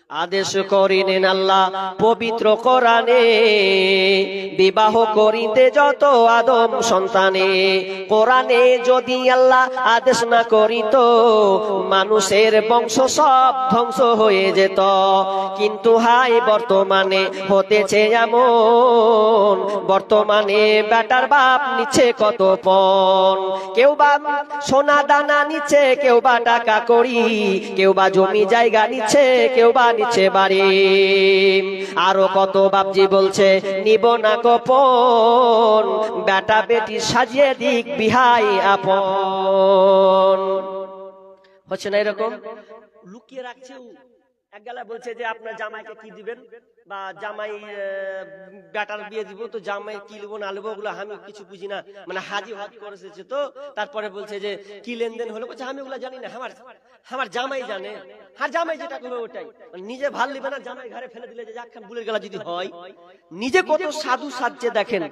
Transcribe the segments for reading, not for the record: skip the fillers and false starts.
আদেশ করিলেন আল্লাহ পবিত্র কোরআনে, বিবাহ করিতে যত আদম সন্তানে। কোরআনে যদি আল্লাহ আদেশ না করিত, মানুষের বংশ সব ধ্বংস হয়ে যেত। কিন্তু হাই বর্তমানে হতেছে এমন, বর্তমানে বেটার বাপ নিচ্ছে কত পণ। কেউ বা সোনা দানা নিচ্ছে, কেউ বা টাকা কড়ি, কেউ বা জমি জায়গা নিচ্ছে, কেউ বা নিচ্ছে বাড়ি। আরো কত বাপজি বলছে নিব না গোপন, বেটা বেটি সাজিয়ে দিক বিহাই আপন। হচ্ছে না এরকম? লুকিয়ে রাখছে। এক গেলা বলছে যে আপনার জামাইকে কি দিবেন, বা জামাই বেটার বিয়ে দিব, তো জামাই কি নেবো না নেবো ওগুলো আমি কিছু বুঝি না, মানে হাজি হজ করেছে। তো তারপরে বলছে যে কি লেনদেন হলো, বলছে আমি ওগুলো জানি না, আমার জামাই জানে। আর জামাই যেটা করবে ওটাই, নিজে ভাল নিবে না, জামাই ঘরে ফেলে দিলে যে যাক বুলের গেলা যদি হয়। নিজে কত সাধু সাজছে দেখেন।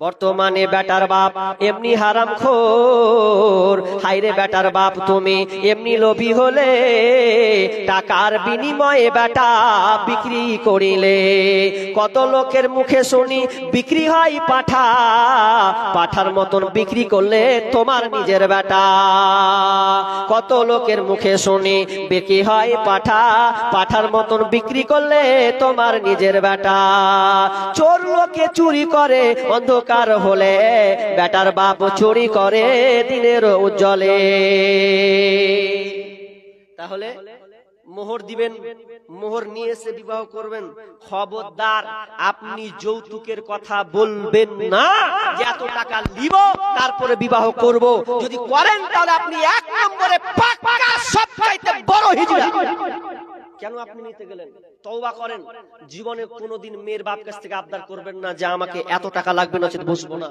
বর্তমানে বেটার বাপ এমনি হারামখোর, হাইরে বেটার বাপ তুমি এমনি লোভী হলে, টাকার বিনিময়ে বেটা বিক্রি করিলে। কত লোকের মুখে শুনি বিক্রি হয় পাঠা, পাঠার মতন বিক্রি করলে তোমার নিজের বেটা। কত লোকের মুখে শুনি বিক্রি হয় পাঠা, পাঠার মতন বিক্রি করলে তোমার নিজের বেটা। চোর লোকে চুরি করে অন্ধকার হলে, বেটার বাপ চুরি করে দিনের উজ্জ্বলে। তাহলে মোহর দিবেন, মোহর নিয়ে এসে বিবাহ করবেন। খবরদার আপনি যৌতুকের কথা বলবেন না যে এত টাকা নিব তারপরে বিবাহ করব। যদি করেন তাহলে আপনি এক নম্বরে পাক্কা সবচাইতে বড় হিজড়া। কেন আপনি নিতে গেলেন? তওবা করেন, জীবনে কোনোদিন মেয়ের বাপ কাছ থেকে আবদার করবেন না যে আমাকে এত টাকা লাগবে, না বসবো না।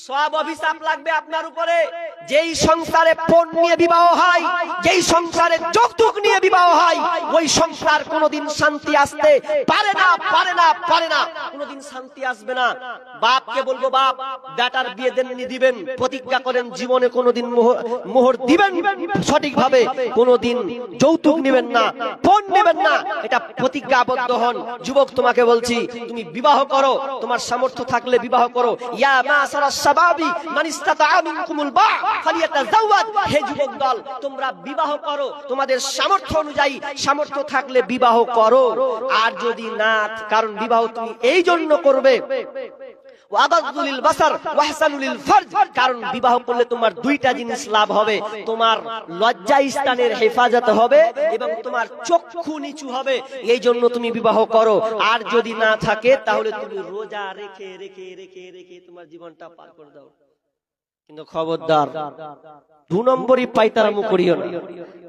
সব অভিশাপ লাগবে আপনার উপরে। যেই সংসারে পণ নিয়ে বিবাহ হয়, যেই সংসারে যৌতুক নিয়ে বিবাহ হয়, ওই সংসার কোনোদিন শান্তি আসতে পারে না, পারে না, পারে না, কোনোদিন শান্তি আসবে না। বাপকে বলবো, বাপ বেটার বিয়ে দেননি, দিবেন, প্রতিজ্ঞা করেন জীবনে কোনোদিন মোহর দিবেন সঠিকভাবে, কোনোদিন যৌতুক নেবেন না, পণ নেবেন না, এটা প্রতিজ্ঞাবদ্ধ হন। যুবক তোমাকে বলছি, তুমি বিবাহ করো, তোমার সামর্থ্য থাকলে বিবাহ করো। ইয়া মাশারাস শাবাবি মান ইসতাতাআ মিনকুমুল বা ফালিয়াতাযাওয়াজ। হে যুবক দল, তোমরা বিবাহ করো, তোমাদের সামর্থ্য অনুযায়ী, সামর্থ্য থাকলে বিবাহ করো। আর যদি না, কারণ বিবাহ তুমি এই জন্য করবে কারণ বিবাহ করলে তোমার দুইটা জিনিস লাভ হবে, তোমার লজ্জা স্থানের হেফাজত হবে এবং তোমার চক্ষু নিচু হবে। এই জন্য তুমি বিবাহ করো। আর যদি না থাকে তাহলে তুমি রোজা রেখে রেখে রেখে রেখে তোমার জীবনটা পার করে দাও। কিন্তু খবরদার 2 নম্বরই পাইতারামু করিও না।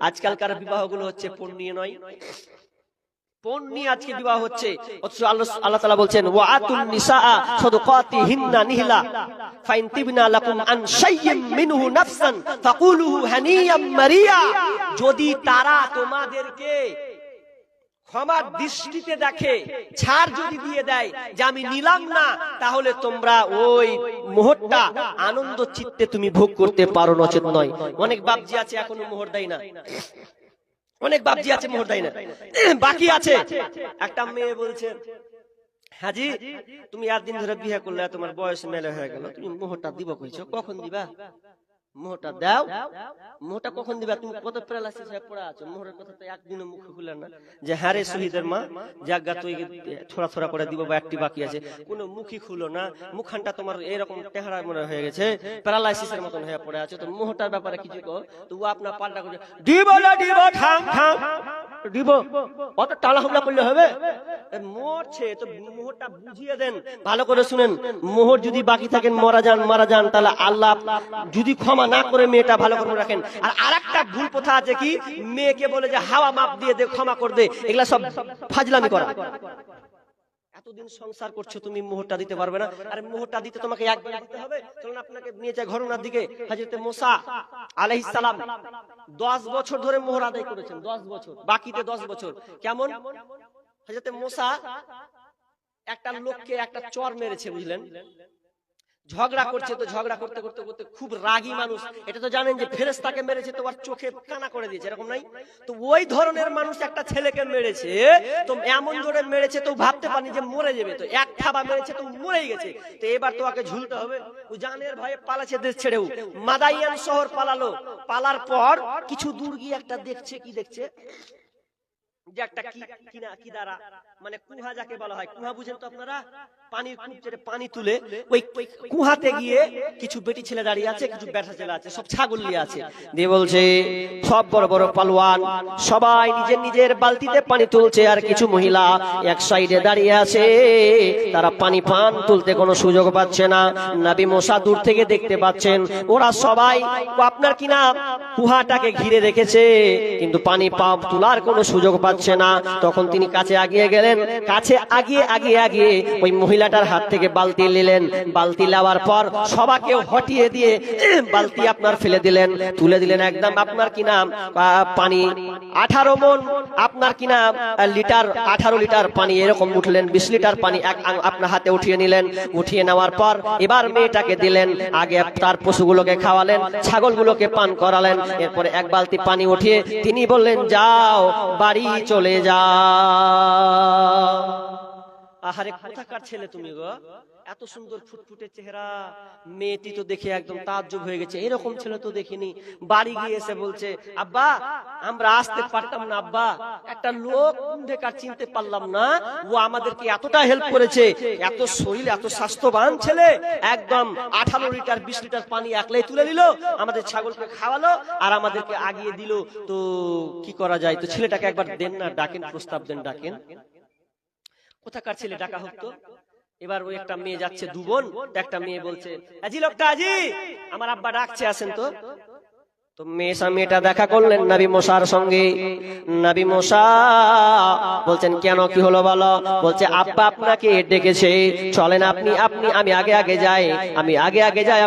আজকালকার বিবাহগুলো হচ্ছে পণ নিয়ে নয়, পণ নিয়ে আজকে বিবাহ হচ্ছে। অথচ আল্লাহ তাআলা বলছেন ওয়াআতুন নিসাআ সাদাকাতিহিন্না নিহলা ফাইন তিবনা লাকুম আন শাইইন মিনহু নাফসান ফাকুলুহু হানিয়াম মারিয়া। যদি তারা তোমাদেরকে ক্ষমার দৃষ্টিতে দেখে, ছাড় যদি দিয়ে দেয় যে আমি নিলাম না, তাহলে তোমরা ওই মোহরটা আনন্দ চিত্তে তুমি ভোগ করতে পারো, নচেত নয়। অনেক বাপজি আছে এখনো মোহর দেয় না, অনেক বাপজি আছে মোহর দেয় না, বাকি আছে। একটা মেয়ে বলছে, হাজি তুমি একদিন ধরে বিয়ে করলে, তোমার বয়স মেলে হয়ে গেল, তুমি মোহরটা দিব কইছো, কখন দিবা? মোহরটা দাও। মোহরটা কখন দিবা? তুমি কত প্যারালাইসিস হয়ে পড়ে আছো, মোহরের কথা তো একদিনও মুখে খুলে না যে হ্যাঁ রে শহীদের মা জায়গা তুই থোড়া থোড়া করে দিব, বা একটি বাকি আছে, কোনো মুখই খুলো না। মুখখানটা তোমার এরকম টেহারা মনে হয়ে গেছে, প্যারালাইসিসের মতন হয়ে পড়ে আছো, তো মোহরটার ব্যাপারে কিছু কো। তো ও আপনার পাল্টা করে দিব না, দিব ঠাং ঠাং দিব, অত টালা হামলা করলে হবে? মরছে তো মোহরটা বুঝিয়ে দেন, ভালো করে শুনেন। মোহর যদি বাকি থাকেন, মারা যান, তাহলে আল্লাহ যদি ক্ষমা না করে মেয়েটা ভালো করে রাখেন। আর আরেকটা ভুল কথা আছে কি, মেয়েকে বলে যে হাওয়া মাপ দিয়ে দে, ক্ষমা করে দে, এগুলা সব ফাজলামি করা। এতদিন সংসার করছো, তুমি মোহরটা দিতে পারবে না? আরে মোহরটা দিতে তোমাকে একবার দিতে হবে। চলুন আপনাকে নিয়ে যায় ঘটনার দিকে। হযরতে মুসা আলাইহিস সালাম 10 বছর ধরে মোহর আদায় করেছেন, 10 বছর, বাকিতে 10 বছর। কেমন? হযরতে মুসা একটা লোককে একটা চর মেরেছে, বুঝলেন? ঝগড়া করছে, তো ঝগড়া করতে করতে করতে খুব রাগী মানুষ, এটা তো জানেন যে ফেরেশতাকে মেরেছে তো আর চোখে কানা করে দিয়েছে, এরকম নাই? তো ওই ধরনের মানুষ একটা ছেলেকে মেরেছে, তো এমন জোরে মেরেছে তো ভাবতে পারেনি যে মরে যাবে, তো এক থাবা মেরেছে তো মরেই গেছে। তো এবার তো ওকে ঝুলতে হবে, ও জানের ভয়ে পালাচ্ছে দেশ ছেড়েও, মাদাইয়ান শহর পালালো। পালার পর কিছু দূর গিয়ে একটা দেখছে, কি দেখছে যে একটা কি দ্বারা মানে কুহা যাকে বলা হয়, কুহা বুঝেন তো আপনারা, পানির কূপ যেটা পানি তুলে, ওই কুহাতে গিয়ে কিছু বেটি ছেলে দাঁড়িয়ে আছে, কিছু বেটা ছেলে আছে, সব ছাগল নিয়ে আছে। দিয়ে বলছে সব বড় বড় পালোয়ান সবাই নিজের নিজের বালতিতে পানি তুলছে, আর কিছু মহিলা এক সাইডে দাঁড়িয়ে আছে, তারা পানি পান তুলতে কোনো সুযোগ পাচ্ছে না। নবী মুসা দূর থেকে দেখতে পাচ্ছেন ওরা সবাই আপনার কিনা কুহাটাকে ঘিরে রেখেছে, কিন্তু পানি পাপ তোলার কোনো সুযোগ পাচ্ছে না। তখন তিনি কাছে আগিয়ে গেলেন, কাছে আগিয়ে ওই মহিলাটার হাত থেকে বালতি নিলেন। বালতি নেওয়ার পর সবাইকে হটিয়ে দিয়ে বালতি আপনার ফেলে দিলেন, তুলে দিলেন একদম আপনার কিনা পানি 18 মণ আপনার কিনা লিটার, 18 লিটার পানি এরকম উঠলেন, 20 লিটার পানি আপনার হাতে উঠিয়ে নিলেন। উঠিয়ে নেওয়ার পর এবার মেয়েটাকে দিলেন, আগে তার পশুগুলোকে খাওয়ালেন, ছাগলগুলোকে পান করালেন। এরপরে এক বালতি পানি উঠিয়ে তিনি বললেন যাও বাড়ি চলে যাও। আহারে কোথাকার ছেলে তুমি গো, এত সুন্দর ফুটফুটে চেহারা, মেয়েটি তো দেখে একদম তাজ্জব হয়ে গেছে, এরকম ছেলে তো দেখিনি। বাড়ি গিয়ে এসে বলছে আব্বা আমরা আসতে পারতাম না আব্বা, একটা লোক বেকার চিনতে পারলাম না, ও আমাদেরকে এতটা হেল্প করেছে, এত শরীর এত স্বাস্থ্যবান ছেলে, একদম 18 লিটার 20 লিটার পানি একলাই তুলে নিল, আমাদের ছাগলকে খাওয়ালো আর আমাদেরকে আগিয়ে দিল। তো কি করা যায়, তো ছেলেটাকে একবার দেন না, ডাকেন, প্রস্তাব দেন, ডাকেন। কোথাকার ছেলে ডাকা হোক তো। এবার ওই একটা মেয়ে যাচ্ছে, দু বোন, একটা মেয়ে বলছে আজি লোকটা আজি আমার আব্বা ডাকছে আসেন তো। তো মেয়েটা দেখা করলেন নবী মুসার সঙ্গে। নবী মুসা বলছেন কেন, কি হলো বলো? বলছে আব্বা আপনাকে ডেকেছে, চলেন আপনি আমি আগে যাই,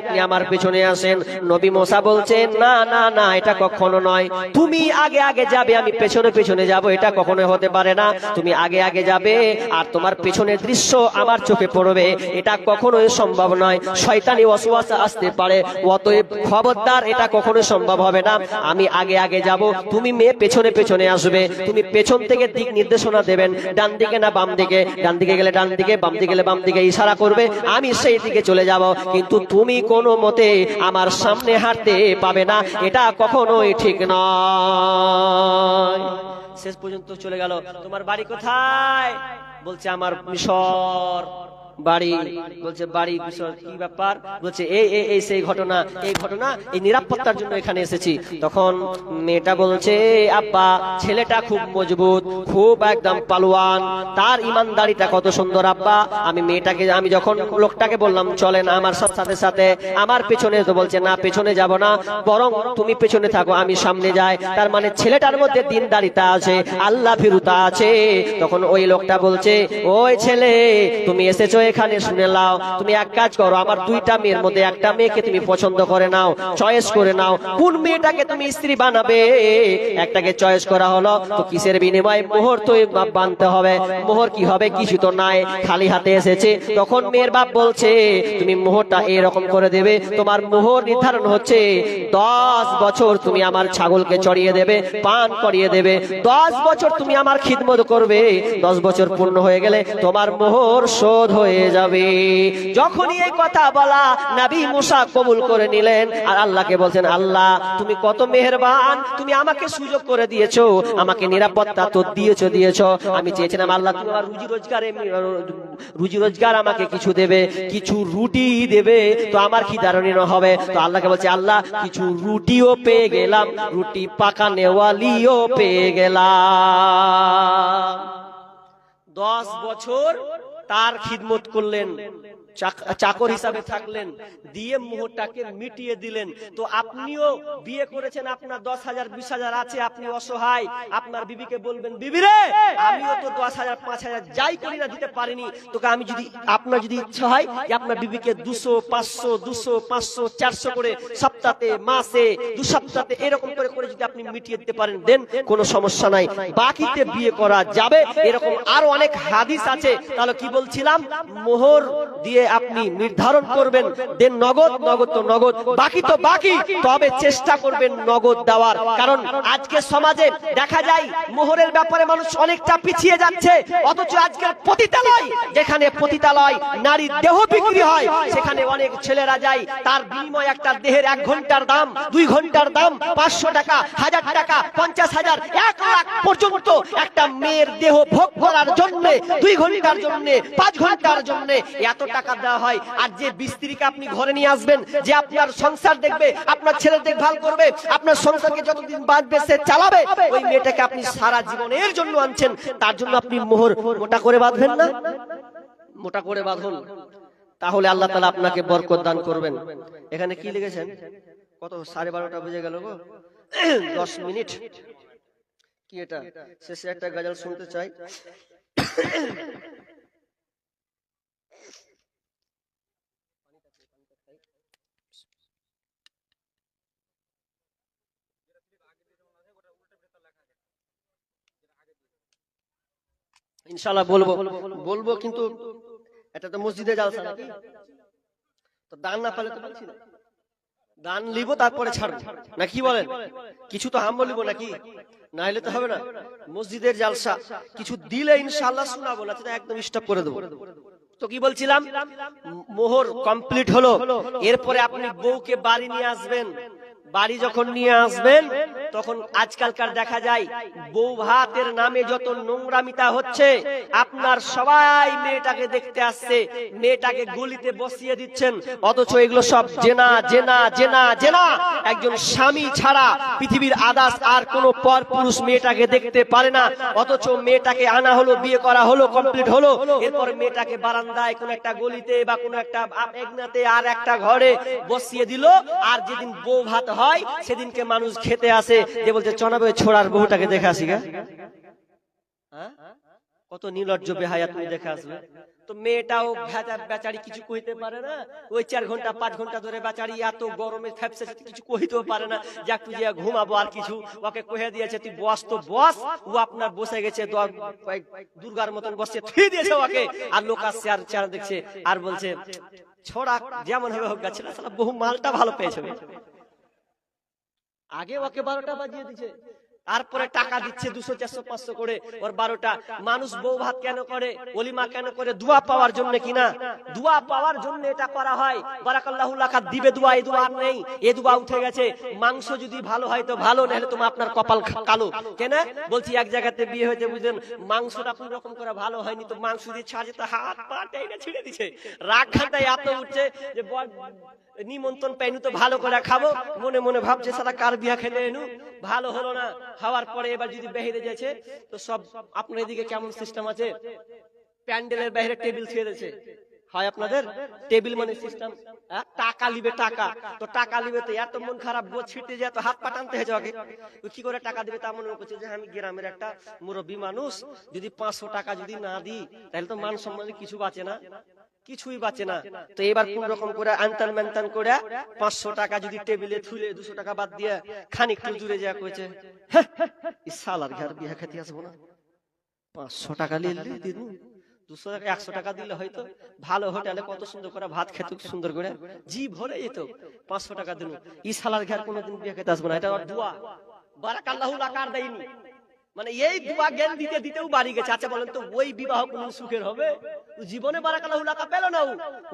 আপনি আমার পেছনে আসেন। নবী মুসা বলছেন না না না, এটা কখনো নয়, তুমি আগে যাবে আমি পেছনে পেছনে যাব, এটা কখনো হতে পারে না। তুমি আগে যাবে আর তোমার পেছনের দৃশ্য আমার চোখে পড়বে, এটা কখনোই সম্ভব নয়, শয়তানি ওয়াসওয়াসা আসতে পারে, অতএব খবরদার, এটা কখনো সম্ভব হবে না। আমি আগে যাব, তুমি মেয়ে পেছনে পেছনে আসবে। তুমি পেছন থেকে দিক নির্দেশনা দেবেন, ডান দিকে না বাম দিকে, ডান দিকে গেলে ডান দিকে, বাম দিকে গেলে বাম দিকে ইশারা করবে, আমি সেই দিকে চলে যাব, কিন্তু তুমি কোনো মতে আমার সামনে হাঁটতে পাবে না, এটা কখনোই ঠিক নয়। শেষ পর্যন্ত চলে গেল। তোমার বাড়ি কোথায়? বলছে আমার মিশর বাড়ি। বলছে বাড়ি মিশর, কি ব্যাপার? বলছে এই সেই ঘটনা, এই নিরাপত্তার জন্য এখানে এসেছি। তখন মেয়েটা বলছে আব্বা ছেলেটা খুব মজবুত, খুব একদম পালোয়ান, তার ইমানদারিটা কত সুন্দর আব্বা। আমি যখন লোকটাকে বললাম চলেন আমার সাথে আমার পেছনে, তো বলছে না পেছনে যাব না, বরং তুমি পেছনে থাকো আমি সামনে যাই। তার মানে ছেলেটার মধ্যে দিনদারিতা আছে, আল্লাহ ভীরুতা আছে। তখন ওই লোকটা বলছে ওই ছেলে তুমি এসেছো এখানে, শুনে নাও, তুমি এক কাজ করো, আমার 2টা মেয়ের মধ্যে একটা মেয়েকে তুমি পছন্দ করে নাও, চয়েস করে নাও, কোন মেয়েটাকে তুমি স্ত্রী বানাবে। একটাকে চয়েস করা হলো, তো কিসের বিনিময়ে? মোহর তো বানতে হবে। মোহর কি হবে? কিছু তো নাই, খালি হাতে এসেছে। তখন মেয়ের বাপ বলছে তুমি মোহরটা এরকম করে দেবে, তোমার মোহর নির্ধারণ হচ্ছে 10 বছর তুমি আমার ছাগলকে চড়িয়ে দেবে, পান করিয়ে দেবে, 10 বছর তুমি আমার খিদমত করবে, 10 বছর পূর্ণ হয়ে গেলে তোমার মোহর শোধ হয়ে যাবে। যখনই এই কথা বলা নবী মুসা কবুল করে নিলেন, আর আল্লাহকে বলছেন আল্লাহ তুমি কত মেহেরবান, তুমি আমাকে সুযোগ করে দিয়েছো, আমাকে নিরাপত্তা তো দিয়েছো। আমি চেয়েছিলাম আল্লাহ তুমি আমার রুজি রোজগার আমাকে কিছু দেবে, কিছু রুটি দেবে, তো আমার খিদারণীয় হবে। তো আল্লাহকে বলছে আল্লাহ কিছু রুটিও পেয়ে গেলাম, রুটি পাকানেওয়ালিও পেয়ে গেলাম। 10 বছর তার খিদমত করলেন, চাকর হিসাবে থাকলেন, দিয়ে মোহরটাকে মিটিয়ে দিলেন। তো আপনিও বিয়ে করেছেন, আপনার 10,000 20,000 আছে, আপনি অসহায়, আপনার বিবিকে বলবেন বিবি রে আমিও তো 10,000 5,000 যাই করি না দিতে পারিনি, তোকে আমি যদি আপনার যদি ইচ্ছা হয় আপনার বিবিকে 200 500 200 500 400 করে সপ্তাহে মাসে 2 সপ্তাহে এরকম করে যদি আপনি মিটিয়ে দিতে পারেন দেন, কোনো সমস্যা নাই, বাকিতে বিয়ে করা যাবে। এরকম আরো অনেক হাদিস আছে। তাহলে কি বলছিলাম, মোহর দিয়ে আপনি নির্ধারণ করবেন, দেন নগদ, নগদ তো নগদ, বাকি তো বাকি, তবে চেষ্টা করবেন নগদ দেওয়ার। কারণ আজকে সমাজে দেখা যায় মোহরের ব্যাপারে মানুষ অনেকটা পিছিয়ে যাচ্ছে, অথচ আজকের পতিতালয়, যেখানে পতিতালয় নারীর দেহ বিক্রি হয়, সেখানে অনেক ছেলেরা যায়, তার বিনিময়ে একটা দেহের 1 ঘন্টার দাম, 2 ঘন্টার দাম 500 টাকা, 1000 টাকা, 50,000, 1 লাখ পর্যন্ত একটা মেয়ের দেহ ভোগ করার জন্য 2 ঘন্টার জন্য, 5 ঘন্টার জন্য এত টাকা দেওয়া হয়। আর যে স্ত্রীকে আপনি ঘরে নিয়ে আসবেন, যে আপনার সংসার দেখবে, আপনার ছেলে দেখভাল করবে, আপনার সংসারকে যতদিন বাঁচবে সে চালাবে, ওই মেয়েটাকে আপনি সারা জীবনের জন্য আনছেন, তার জন্য আপনি মোহর মোটা করে বাঁধবেন না? মোটা করে বাঁধুন, তাহলে আল্লাহ তাআলা আপনাকে বরকত দান করবেন। এখানে কি লিখেছেন? কত 12:30 বেজে গেল গো, 10 মিনিট। কি এটা? শেষে একটা গজল শুনতে চাই। ইনশাআল্লাহ বলবো, কিন্তু এটা তো মসজিদে জালসা নাকি, তো দান না পেলে তো বলছি না, দান লিব তারপরে ছাড়বো না, কি বলেন? কিছু তো হাম বলিব নাকি, না হলে তো হবে না। মসজিদের জালসা, কিছু দিলে ইনশাআল্লাহ শোনাবো, না তো একদম স্টপ করে দেবো। তো কি বলছিলাম, মোহর কমপ্লিট হলো, এরপরে আপনি বউকে বাড়ি নিয়ে আসবেন। বাড়ি যখন নিয়ে আসবেন, তখন আজকালকার দেখা যায় বউ ভাতের নামে যত নোংরামিতা হচ্ছে, আপনার সবাই মেয়েটাকে দেখতে আসছে, মেয়েটাকে গলিতে বসিয়ে দিচ্ছেন, অথচ এগুলো সব জেনা জেনা জেনা জেনা। একজন স্বামী ছাড়া পৃথিবীর আদার্স আর কোনো পর পুরুষ মেয়েটাকে দেখতে পারে না, অথচ মেয়েটাকে আনা হলো, বিয়ে করা হলো, কমপ্লিট হলো, এরপর মেয়েটাকে বারান্দায় কোন একটা গলিতে বা কোন একটা একনাতে আর একটা ঘরে বসিয়ে দিল। আর যেদিন বউ ভাত হয় সেদিনকে মানুষ খেতে আসে, যে বলছে চনাবে ছোড়ার বহুটাকে দেখে আসি গা। কত নির্লজ্জ বেহায়া, তুমি দেখে আসবে। তো মেয়েটাও বেচারি কিছু কইতে পারে না, ওই 4 ঘন্টা 5 ঘন্টা ধরে বেচারি এত গরমে ফ্যাপসে কিছু কইতেও পারে না, যে একটু যে ঘুমাবো আর কিছু। ওকে কহে দিয়েছে তুই বস, তো বস, ও আপনার বসে গেছে দুর্গার মতন বসে থুই দিয়েছে ওকে। আর লোক আসছে আর চেহারা দেখছে আর বলছে ছোড়া যেমন হবে হোক, গাছে বহু মালটা ভালো পেয়েছে। আগে ওকে 12টা বাজিয়ে দিচ্ছে, তারপরে টাকা দিচ্ছে 200 400 500 করে ওর 12টা। মানুষ বউ ভাত কেন করে, ওলিমা কেন করে? দোয়া পাওয়ার জন্য কিনা? দোয়া পাওয়ার জন্য এটা করা হয়। বারাকাল্লাহু লাকা দিবে দোয়া, এই দোয়া আর নেই, এই দোয়া উঠে গেছে। মাংস যদি ভালো হয় তো ভালো, না হলে তোমার আপনার কপাল কালো। কেন বলছি, এক জায়গাতে বিয়ে হয়েছে বুঝলেন, মাংসটা কোন রকম করে ভালো হয়নি, তো মাংস দিয়ে ছাড়ে তো হাত পা টেনে ছিঁড়ে দিছে। রাগ ঘাটায় এত উঠছে যে নিমন্ত্রণ পাইনি তো ভালো করে খাবো, মনে মনে ভাবছে সারা কার বিয়া খেলে এনু, ভালো হলো না। হওয়ার পরে এবার যদি বাইরে যাচ্ছে, তো সব আপনার এদিকে কেমন সিস্টেম আছে, প্যান্ডেলের বাইরে টেবিল ছেড়ে দিয়েছে। হয় আপনাদের টেবিল মানে সিস্টেম, টাকা লিবে, টাকা তো টাকা লিবে, তো এত মন খারাপ, বউ ছিটে যায় তো হাত পা টানতে হয়েছে ওকে। কি করে টাকা দিবে তা মনে করছে যে আমি গ্রামের একটা মুরব্বী মানুষ, যদি 500 টাকা যদি না দিই তাহলে তো মান সম্মানে কিছু বাঁচে না, কিছুই বাঁচে না। তো এবার কোন রকম করে আনতান ম্যানতান করে 500 টাকা যদি টেবিলে থুলে 200 টাকা বাদ দিয়ে খানিক জুড়ে যা কইছে, সালার ঘর বিয়া খেতে আসবো না, 500 টাকা নিয়ে দিন, 200 টাকা 100 টাকা দিলে হয়তো ভালো হোটেলে কত সুন্দর করে ভাত খেতে, সুন্দর করে জি ভরে যেত, 500 টাকা দিন, ই সালার ঘর কোনোদিন বিয়া খেতে আসবো না। এটা দোয়া, বারাকাল্লাহু লাকার দেয়নি, মানে এই দোয়া জ্ঞান দিতে দিতেও বাড়ি গেছে। আচ্ছা বলেন তো, ওই বিবাহ কোন সুখের হবে? জীবনে বারাকাল্লাহু লাকা পেল না,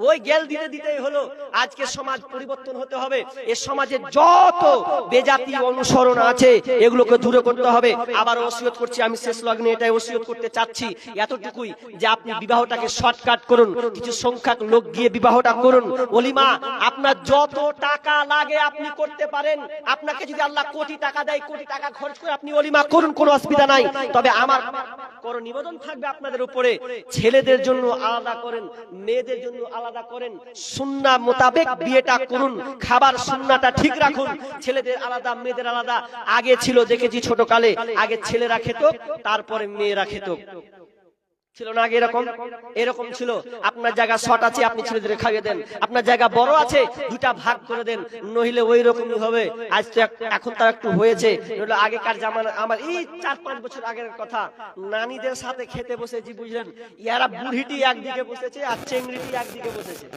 ওই জ্ঞান দিতে দিতেই হলো। আজকে সমাজ পরিবর্তন হতে হবে, এই সমাজে যত বেজাতি অনুসরণ আছে এগুলোকে দূরে করতে হবে। আবার ওসিয়ত করছি, আমি শেষ লগ্নে এটাই ওসিয়ত করতে চাচ্ছি, এতটুকুই যে আপনি বিবাহটাকে শর্টকাট করুন, কিছু সংখ্যক লোক গিয়ে বিবাহটা করুন। ওলিমা আপনার যত টাকা লাগে আপনি করতে পারেন, আপনাকে যদি আল্লাহ কোটি টাকা দেয়, কোটি টাকা খরচ করে আপনি ওলিমা করুন, কোনো অসুবিধা নাই। তবে আমার করো নিবেদন থাকবে আপনাদের উপরে, ছেলেদের জন্য আলাদা করেন, মেয়েদের জন্য আলাদা করেন, সুন্নাহ মোতাবেক বিয়েটা করুন, খাবার সুন্নাহটা ঠিক রাখুন। ছেলেদের আলাদা, মেয়েদের আলাদা। আগে ছিল দেখেছি ছোটকালে, আগে ছেলেরা খেত, তারপরে মেয়েরা খেত। ছিল না আগে এরকম? এরকম ছিল, আপনার জায়গা শর্ট আছে, আপনি ছেলেদের খাইয়ে দেন, আপনার জায়গা বড় আছে, দুটা ভাগ করে দেন, নইলে ওই রকমই হবে। আজ তো এখন তার একটু হয়েছে, নইলে আগেকার জামানা, আমার এই 4-5 বছর আগের কথা, নানিদের সাথে খেতে বসেছি, বুঝলেন, ইয়ারা বুড়িটি একদিকে বসেছে আর চেংড়িটি একদিকে বসেছে।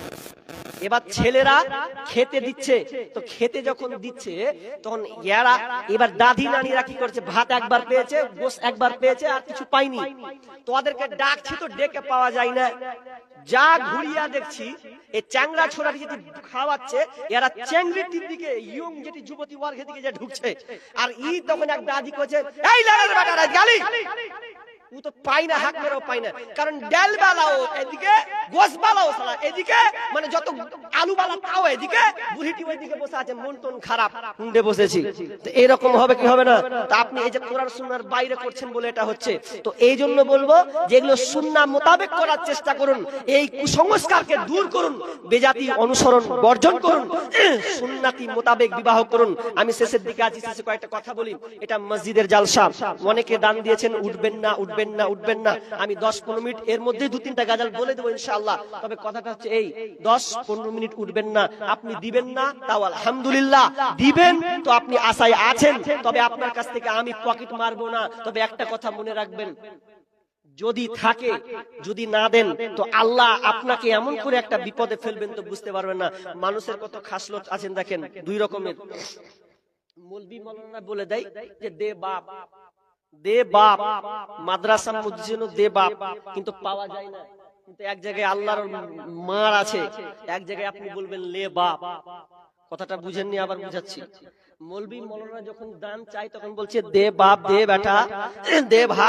এবার ছেলেরা খেতে দিচ্ছে, তো খেতে যখন দিচ্ছে তখন ইয়ারা, এবার দাদি নানিরা কি করছে, ভাত একবার পেয়েছে, গোশ একবার পেয়েছে, আর কিছু পাইনি, তো ওদেরকে ডাকছি, তো ডেকে পাওয়া যায় না। যা ঘুরিয়া দেখছি, এই চ্যাংড়া ছোড়াটি যেটি খাওয়াচ্ছে, এরা চ্যাংড়িটির দিকে, ইয়ং যেটি যুবতী ওয়ার্গের দিকে যে ঢুকছে, আর ই তখন এক দাদি করছে, এই লাগার বাটারা গালি, ও তো পাই না, হাত মেরেও পাই না, কারণ ডাল বালাও এদিকে, গোশ বালাও সালা এদিকে, মানে যত আলু বালা তাও এদিকে, বুড়িটি ওইদিকে বসে আছে, মন টন খারাপ, হুন্ডে বসেছি। তো এরকম হবে কি হবে না? তো আপনি এই যে কোরআন সুন্নাহর বাইরে করছেন বলে এটা হচ্ছে। তো এই জন্য বলবো, যেগুলো সুন্নাহ মোতাবেক করার চেষ্টা করুন, এই কুসংস্কারকে দূর করুন, বেজাতি অনুসরণ বর্জন করুন, সুন্নাতি মোতাবেক বিবাহ করুন। আমি শেষের দিকে আছি, শেষে কয়েকটা কথা বলি। এটা মসজিদের জালসা, অনেকে দান দিয়েছেন, উঠবেন না উঠবেন না উঠবেন না, আমি 10-15 মিনিট এর মধ্যেই 2-3টা গাজাল বলে দেবো ইনশাআল্লাহ। তবে কথাটা হচ্ছে এই, 10-15 মিনিট উঠবেন না, আপনি দিবেন না, তাও আলহামদুলিল্লাহ, দিবেন তো আপনি আশায় আছেন, তবে আপনার কাছ থেকে আমি পকেট মারবো না। তবে একটা কথা মনে রাখবেন, যদি থাকে, যদি না দেন, তো আল্লাহ আপনাকে এমন করে একটা বিপদে ফেলবেন, তো বুঝতে পারবেন না। মানুষের কত খাসলত আছেন দেখেন, দুই রকমের। মৌলবি মাওলানা বলে দেয় যে দে বাপ, দে বাপ, মাদ্রাসা মসজিদ দে বাপ, কিন্তু পাওয়া যায় না। কিন্তু এক জায়গায় আল্লাহর মার আছে, এক জায়গায় আপনি বলবেন লে বাপ। কথাটা বুঝেননি, আবার বুঝাচ্ছি। মৌলবি মাওলানা যখন দান চাই, তখন বলছে দে বাপ, দে বেটা, দে ভাই।